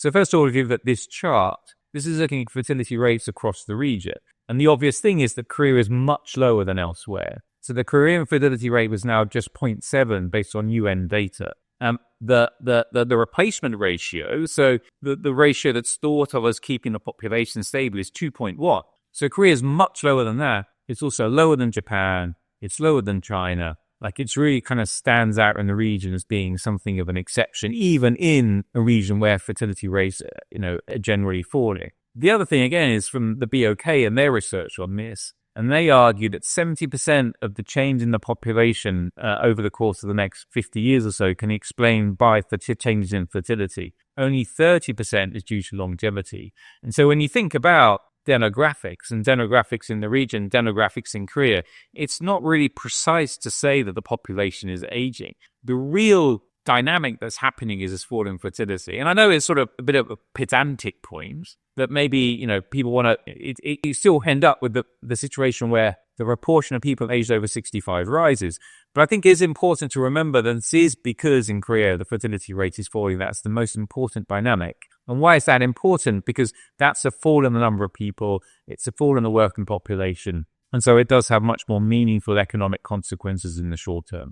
So first of all, if you look at this chart, this is looking at fertility rates across the region. And the obvious thing is that Korea is much lower than elsewhere. So the Korean fertility rate was now just 0.7 based on UN data. The replacement ratio, so the ratio that's thought of as keeping the population stable, is 2.1. So Korea is much lower than that. It's also lower than Japan. It's lower than China. Like, it's really kind of stands out in the region as being something of an exception, even in a region where fertility rates, are generally falling. The other thing, again, is from the BOK and their research on this, and they argue that 70% of the change in the population over the course of the next 50 years or so can be explained by changes in fertility. Only 30% is due to longevity. And so when you think about demographics in the region, demographics in Korea, it's not really precise to say that the population is aging. The real dynamic that's happening is this fall in fertility. And I know it's sort of a bit of a pedantic point that maybe, people want to, you still end up with the situation where the proportion of people aged over 65 rises. But I think it's important to remember that this is because in Korea the fertility rate is falling. That's the most important dynamic. And why is that important? Because that's a fall in the number of people. It's a fall in the working population. And so it does have much more meaningful economic consequences in the short term.